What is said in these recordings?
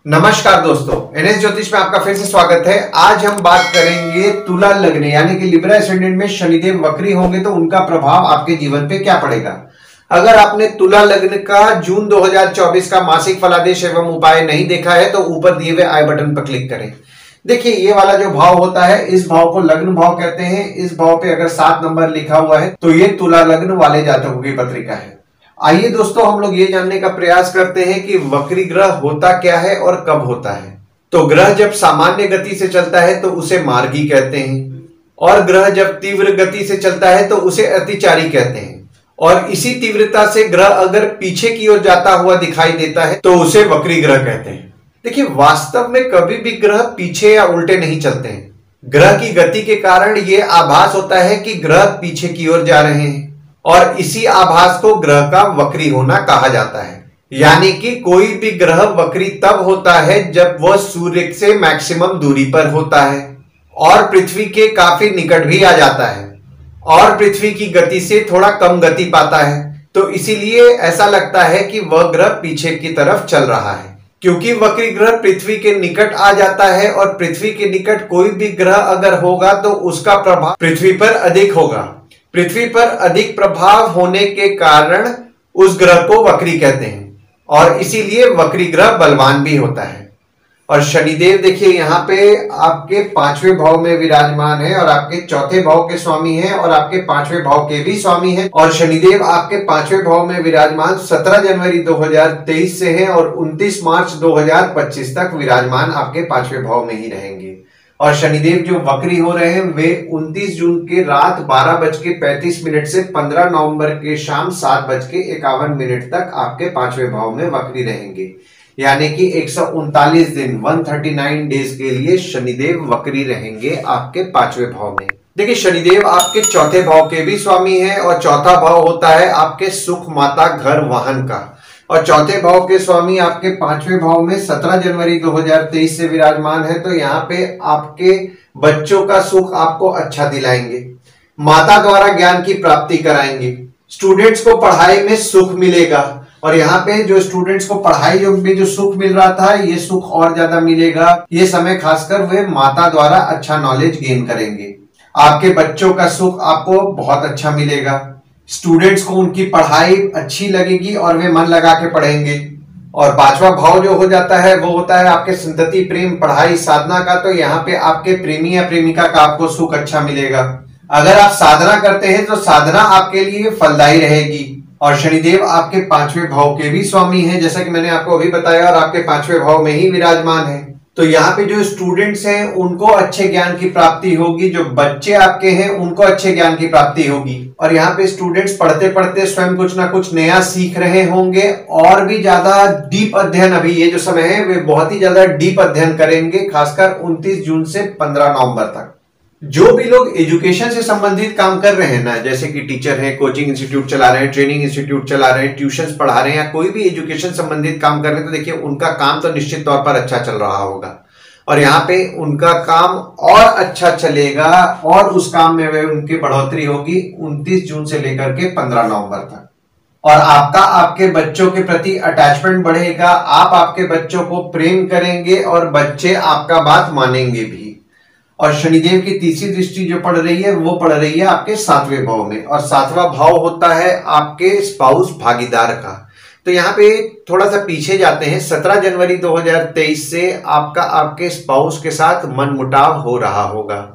नमस्कार दोस्तों, एनएस ज्योतिष में आपका फिर से स्वागत है। आज हम बात करेंगे तुला लग्न यानी कि लिब्रा एसेंडेंट में शनिदेव वक्री होंगे तो उनका प्रभाव आपके जीवन पे क्या पड़ेगा। अगर आपने तुला लग्न का जून 2024 का मासिक फलादेश एवं उपाय नहीं देखा है तो ऊपर दिए हुए आई बटन पर क्लिक करें। देखिए, ये वाला जो भाव होता है इस भाव को लग्न भाव कहते हैं। इस भाव पे अगर 7 नंबर लिखा हुआ है तो ये तुला लग्न वाले जातकों की पत्रिका है। आइए दोस्तों, हम लोग ये जानने का प्रयास करते हैं कि वक्री ग्रह होता क्या है और कब होता है। तो ग्रह जब सामान्य गति से चलता है तो उसे मार्गी कहते हैं, और ग्रह जब तीव्र गति से चलता है तो उसे अतिचारी कहते हैं। और इसी तीव्रता से ग्रह अगर पीछे की ओर जाता हुआ दिखाई देता है तो उसे वक्री ग्रह कहते हैं। देखिए, वास्तव में कभी भी ग्रह पीछे या उल्टे नहीं चलते हैं। ग्रह की गति के कारण यह आभास होता है कि ग्रह पीछे की ओर जा रहे हैं, और इसी आभास को ग्रह का वक्री होना कहा जाता है। यानी कि कोई भी ग्रह वक्री तब होता है जब वह सूर्य से मैक्सिमम दूरी पर होता है और पृथ्वी के काफी निकट भी आ जाता है और पृथ्वी की गति से थोड़ा कम गति पाता है। तो इसीलिए ऐसा लगता है कि वह ग्रह पीछे की तरफ चल रहा है, क्योंकि वक्री ग्रह पृथ्वी के निकट आ जाता है और पृथ्वी के निकट कोई भी ग्रह अगर होगा तो उसका प्रभाव पृथ्वी पर अधिक होगा। पृथ्वी पर अधिक प्रभाव होने के कारण उस ग्रह को वक्री कहते हैं, और इसीलिए वक्री ग्रह बलवान भी होता है। और शनिदेव देखिए यहाँ पे आपके 5वें भाव में विराजमान है और आपके 4थे भाव के स्वामी हैं और आपके 5वें भाव के भी स्वामी हैं। और शनिदेव आपके 5वें भाव में विराजमान 17 जनवरी 2023 से हैं और 29 मार्च 2025 तक विराजमान आपके 5वें भाव में ही रहेंगे। और शनिदेव जो वक्री हो रहे हैं वे 29 जून के रात 12:35 से 15 नवंबर के शाम 7:51 तक आपके 5वें भाव में वक्री रहेंगे। यानी कि 139 दिन 139 डेज के लिए शनिदेव वक्री रहेंगे आपके 5वें भाव में। देखिए, शनिदेव आपके 4थे भाव के भी स्वामी हैं और 4था भाव होता है आपके सुख, माता, घर, वाहन का। और 4थे भाव के स्वामी आपके 5वें भाव में 17 जनवरी 2023 से विराजमान है। तो यहाँ पे आपके बच्चों का सुख आपको अच्छा दिलाएंगे, माता द्वारा ज्ञान की प्राप्ति कराएंगे, स्टूडेंट्स को पढ़ाई में सुख मिलेगा। और यहाँ पे जो स्टूडेंट्स को पढ़ाई में जो सुख मिल रहा था ये सुख और ज्यादा मिलेगा। ये समय खासकर वे माता द्वारा अच्छा नॉलेज गेन करेंगे। आपके बच्चों का सुख आपको बहुत अच्छा मिलेगा, स्टूडेंट्स को उनकी पढ़ाई अच्छी लगेगी और वे मन लगा के पढ़ेंगे। और 5वां भाव जो हो जाता है वो होता है आपके संतति, प्रेम, पढ़ाई, साधना का। तो यहाँ पे आपके प्रेमी या प्रेमिका का आपको सुख अच्छा मिलेगा। अगर आप साधना करते हैं तो साधना आपके लिए फलदायी रहेगी। और शनिदेव आपके 5वें भाव के भी स्वामी हैं, जैसा कि मैंने आपको अभी बताया, और आपके 5वें भाव में ही विराजमान है। तो यहाँ पे जो स्टूडेंट्स हैं उनको अच्छे ज्ञान की प्राप्ति होगी, जो बच्चे आपके हैं उनको अच्छे ज्ञान की प्राप्ति होगी। और यहाँ पे स्टूडेंट्स पढ़ते पढ़ते स्वयं कुछ ना कुछ नया सीख रहे होंगे और भी ज्यादा डीप अध्ययन, अभी ये जो समय है वे बहुत ही ज्यादा डीप अध्ययन करेंगे, खासकर 29 जून से 15 नवंबर तक। जो भी लोग एजुकेशन से संबंधित काम कर रहे हैं ना, जैसे कि टीचर हैं, कोचिंग इंस्टीट्यूट चला रहे हैं, ट्रेनिंग इंस्टीट्यूट चला रहे हैं, ट्यूशंस पढ़ा रहे हैं, या कोई भी एजुकेशन संबंधित काम कर रहे हैं, तो देखिए उनका काम तो निश्चित तौर पर अच्छा चल रहा होगा। और यहाँ पे उनका काम और अच्छा चलेगा और उस काम में वे उनकी बढ़ोतरी होगी 29 जून से लेकर के 15 नवंबर तक। और आपका आपके बच्चों के प्रति अटैचमेंट बढ़ेगा, आप आपके बच्चों को प्रेम करेंगे और बच्चे आपका बात मानेंगे भी। और शनिदेव की तीसरी दृष्टि जो पड़ रही है वो पड़ रही है आपके 7वें भाव में, और 7वां भाव होता है आपके स्पाउस, भागीदार का। तो यहाँ पे थोड़ा सा पीछे जाते हैं। 17 जनवरी 2023 से आपका आपके स्पाउस के साथ मनमुटाव हो रहा होगा।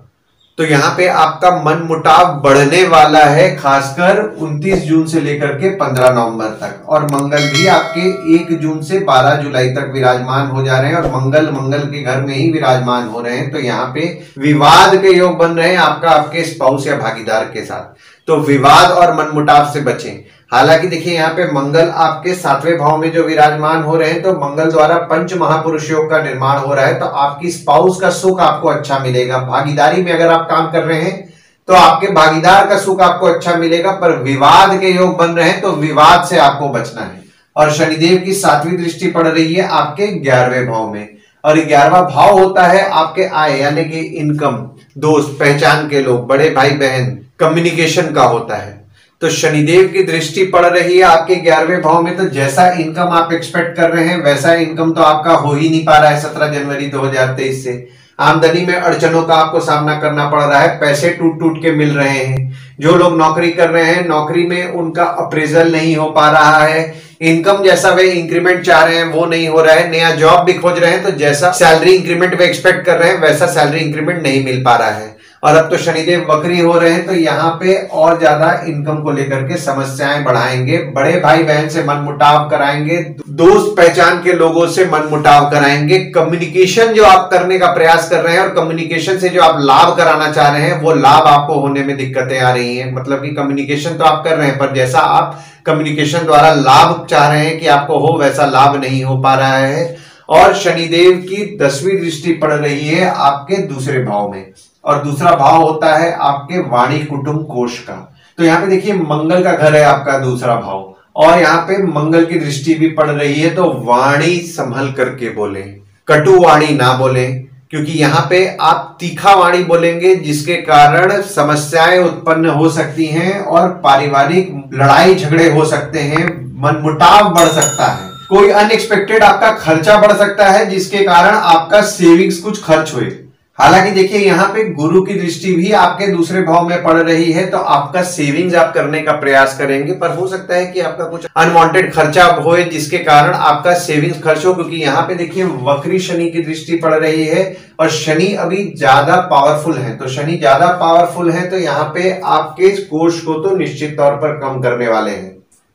तो यहाँ पे आपका मनमुटाव बढ़ने वाला है, खासकर 29 जून से लेकर के 15 नवंबर तक। और मंगल भी आपके 1 जून से 12 जुलाई तक विराजमान हो जा रहे हैं, और मंगल के घर में ही विराजमान हो रहे हैं। तो यहाँ पे विवाद के योग बन रहे हैं आपका आपके स्पाउस या भागीदार के साथ। तो विवाद और मनमुटाव से बचें। हालांकि देखिए, यहाँ पे मंगल आपके 7वें भाव में जो विराजमान हो रहे हैं, तो मंगल द्वारा पंच महापुरुष योग का निर्माण हो रहा है। तो आपकी स्पाउस का सुख आपको अच्छा मिलेगा। भागीदारी में अगर आप काम कर रहे हैं तो आपके भागीदार का सुख आपको अच्छा मिलेगा, पर विवाद के योग बन रहे हैं तो विवाद से आपको बचना है। और शनिदेव की 7वीं दृष्टि पड़ रही है आपके 11वें भाव में, और 11वां भाव होता है आपके आय यानी कि इनकम, दोस्त, पहचान के लोग, बड़े भाई बहन, कम्युनिकेशन का होता है। तो शनिदेव की दृष्टि पड़ रही है आपके 11वें भाव में, तो जैसा इनकम आप एक्सपेक्ट कर रहे हैं वैसा इनकम तो आपका हो ही नहीं पा रहा है 17 जनवरी 2023 से। आमदनी में अड़चनों का आपको सामना करना पड़ रहा है, पैसे टूट टूट के मिल रहे हैं। जो लोग नौकरी कर रहे हैं, नौकरी में उनका अप्रेजल नहीं हो पा रहा है, इनकम जैसा वे इंक्रीमेंट चाह रहे हैं वो नहीं हो रहा है, नया जॉब भी खोज रहे हैं तो जैसा सैलरी इंक्रीमेंट वे एक्सपेक्ट कर रहे हैं वैसा सैलरी इंक्रीमेंट नहीं मिल पा रहा है। और अब तो शनिदेव वक्री हो रहे हैं तो यहाँ पे और ज्यादा इनकम को लेकर के समस्याएं बढ़ाएंगे, बड़े भाई बहन से मनमुटाव कराएंगे, दोस्त पहचान के लोगों से मनमुटाव कराएंगे। कम्युनिकेशन जो आप करने का प्रयास कर रहे हैं और कम्युनिकेशन से जो आप लाभ कराना चाह रहे हैं वो लाभ आपको होने में दिक्कतें आ रही हैं। मतलब कि कम्युनिकेशन तो आप कर रहे हैं पर जैसा आप कम्युनिकेशन द्वारा लाभ चाह रहे हैं कि आपको हो वैसा लाभ नहीं हो पा रहा है। और शनिदेव की 10वीं दृष्टि पड़ रही है आपके दूसरे भाव में, और दूसरा भाव होता है आपके वाणी कुटुंब कोष का। तो यहाँ पे देखिए मंगल का घर है आपका दूसरा भाव, और यहाँ पे मंगल की दृष्टि भी पड़ रही है। तो वाणी संभल करके बोले, कटु वाणी ना बोले, क्योंकि यहाँ पे आप तीखा वाणी बोलेंगे जिसके कारण समस्याएं उत्पन्न हो सकती हैं और पारिवारिक लड़ाई झगड़े हो सकते हैं, मनमुटाव बढ़ सकता है, कोई अनएक्सपेक्टेड आपका खर्चा बढ़ सकता है जिसके कारण आपका सेविंग्स कुछ खर्च हुए। हालांकि देखिए यहाँ पे गुरु की दृष्टि भी आपके दूसरे भाव में पड़ रही है, तो आपका सेविंग्स आप करने का प्रयास करेंगे, पर हो सकता है कि आपका कुछ अनवांटेड खर्चा होए जिसके कारण आपका सेविंग्स खर्च हो, क्योंकि यहाँ पे देखिए वक्री शनि की दृष्टि पड़ रही है और शनि अभी ज्यादा पावरफुल है। तो शनि ज्यादा पावरफुल है तो यहाँ पे आपके कोष को तो निश्चित तौर पर कम करने वाले हैं।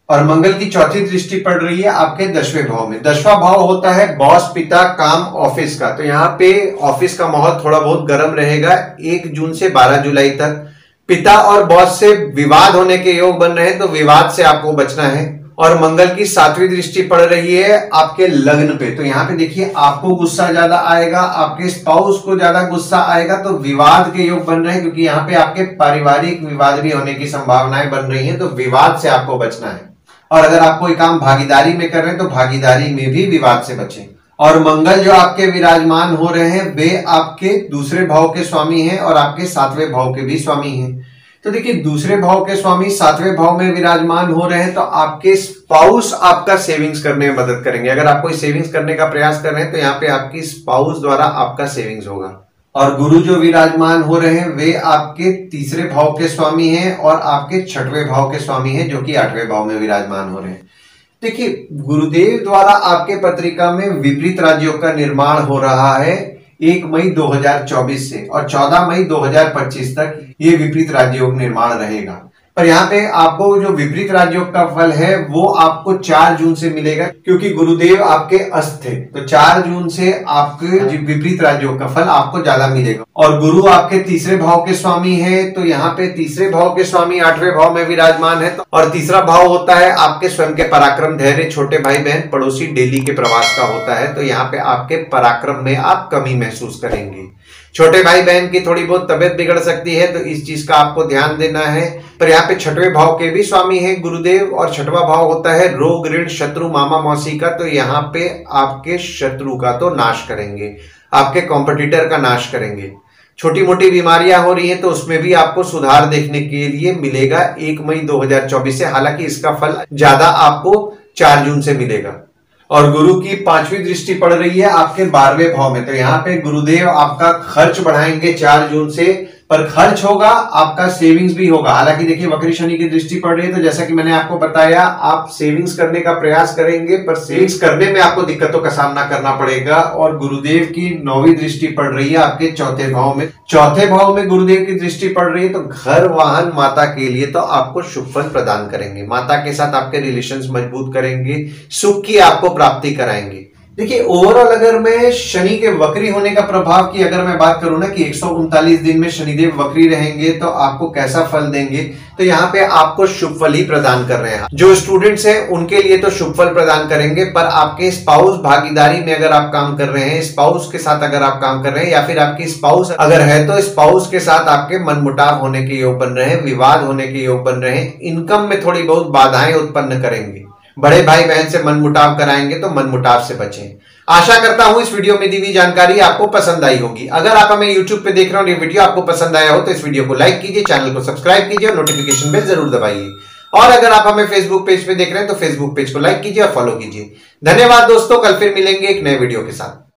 और मंगल की चौथी दृष्टि पड़ रही है आपके 10वें भाव में। 10वां भाव होता है बॉस, पिता, काम, ऑफिस का। तो यहाँ पे ऑफिस का माहौल थोड़ा बहुत गर्म रहेगा 1 जून से 12 जुलाई तक। पिता और बॉस से विवाद होने के योग बन रहे हैं तो विवाद से आपको बचना है। और मंगल की 7वीं दृष्टि पड़ रही है आपके लग्न पे। तो यहाँ पे देखिए आपको गुस्सा ज्यादा आएगा, आपके स्पाउस को ज्यादा गुस्सा आएगा, तो विवाद के योग बन रहे हैं, क्योंकि यहाँ पे आपके पारिवारिक विवाद भी होने की संभावनाएं बन रही है, तो विवाद से आपको बचना है। और अगर आप कोई काम भागीदारी में कर रहे हैं तो भागीदारी में भी विवाद से बचें। और मंगल जो आपके विराजमान हो रहे हैं वे आपके दूसरे भाव के स्वामी हैं और आपके 7वें भाव के भी स्वामी हैं। तो देखिए दूसरे भाव के स्वामी 7वें भाव में विराजमान हो रहे हैं तो आपके स्पाउस आपका सेविंग्स करने में मदद करेंगे। अगर आप कोई सेविंग्स करने का प्रयास कर रहे हैं तो यहाँ पे आपकी स्पाउस द्वारा आपका सेविंग्स होगा। और गुरु जो विराजमान हो रहे हैं वे आपके तीसरे भाव के स्वामी हैं और आपके 6वें भाव के स्वामी हैं जो कि 8वें भाव में विराजमान हो रहे हैं। देखिए गुरुदेव द्वारा आपके पत्रिका में विपरीत राजयोग का निर्माण हो रहा है 1 मई 2024 से, और 14 मई 2025 तक ये विपरीत राजयोग निर्माण रहेगा। पर यहाँ पे आपको जो विपरीत राजयोग का फल है वो आपको 4 जून से मिलेगा, क्योंकि गुरुदेव आपके अस्त थे। तो 4 जून से आपके विपरीत राजयोग का फल आपको ज्यादा मिलेगा। और गुरु आपके तीसरे भाव के स्वामी है, तो यहाँ पे तीसरे भाव के स्वामी 8वें भाव में विराजमान है। और तीसरा भाव होता है आपके स्वयं के पराक्रम, धैर्य, छोटे भाई बहन, पड़ोसी, डेली के प्रवास का होता है। तो यहाँ पे आपके पराक्रम में आप कमी महसूस करेंगे। छोटे भाई बहन की थोड़ी बहुत तबियत बिगड़ सकती है तो इस चीज का आपको ध्यान देना है। पर यहाँ पे 6वें भाव के भी स्वामी हैं गुरुदेव, और 6वां भाव होता है रोग, ऋण, शत्रु, मामा, मौसी का। तो यहाँ पे आपके शत्रु का तो नाश करेंगे, आपके कॉम्पिटिटर का नाश करेंगे। छोटी मोटी बीमारियां हो रही हैं तो उसमें भी आपको सुधार देखने के लिए मिलेगा 1 मई 2024 से। हालांकि इसका फल ज्यादा आपको 4 जून से मिलेगा। और गुरु की 5वीं दृष्टि पड़ रही है आपके 12वें भाव में। तो यहाँ पे गुरुदेव आपका खर्च बढ़ाएंगे 4 जून से, पर खर्च होगा आपका सेविंग्स भी होगा। हालांकि देखिए वक्री शनि की दृष्टि पड़ रही है तो जैसा कि मैंने आपको बताया आप सेविंग्स करने का प्रयास करेंगे, पर सेविंग्स करने में आपको दिक्कतों का सामना करना पड़ेगा। और गुरुदेव की 9वीं दृष्टि पड़ रही है आपके 4थे भाव में। 4थे भाव में गुरुदेव की दृष्टि पड़ रही है तो घर, वाहन, माता के लिए तो आपको शुभ फल प्रदान करेंगे। माता के साथ आपके रिलेशंस मजबूत करेंगे, सुख की आपको प्राप्ति कराएंगे। देखिए ओवरऑल अगर मैं शनि के वक्री होने का प्रभाव की अगर मैं बात करूं ना कि 139 दिन में शनिदेव वक्री रहेंगे तो आपको कैसा फल देंगे, तो यहाँ पे आपको शुभ फल ही प्रदान कर रहे हैं। जो स्टूडेंट्स हैं उनके लिए तो शुभ फल प्रदान करेंगे, पर आपके स्पाउस भागीदारी में अगर आप काम कर रहे हैं, स्पाउस के साथ अगर आप काम कर रहे हैं या फिर आपकी स्पाउस अगर है तो स्पाउस के साथ आपके मनमुटाव होने के योग बन रहे हैं, विवाद होने के योग बन रहे हैं, इनकम में थोड़ी बहुत बाधाएं उत्पन्न करेंगे, बड़े भाई बहन से मनमुटाव कराएंगे तो मनमुटाव से बचें। आशा करता हूं इस वीडियो में दी हुई जानकारी आपको पसंद आई होगी। अगर आप हमें YouTube पे देख रहे हो और ये वीडियो आपको पसंद आया हो तो इस वीडियो को लाइक कीजिए, चैनल को सब्सक्राइब कीजिए और नोटिफिकेशन बेल जरूर दबाइए। और अगर आप हमें फेसबुक पेज पे देख रहे हैं तो फेसबुक पेज को लाइक कीजिए और फॉलो कीजिए। धन्यवाद दोस्तों, कल फिर मिलेंगे एक नए वीडियो के साथ।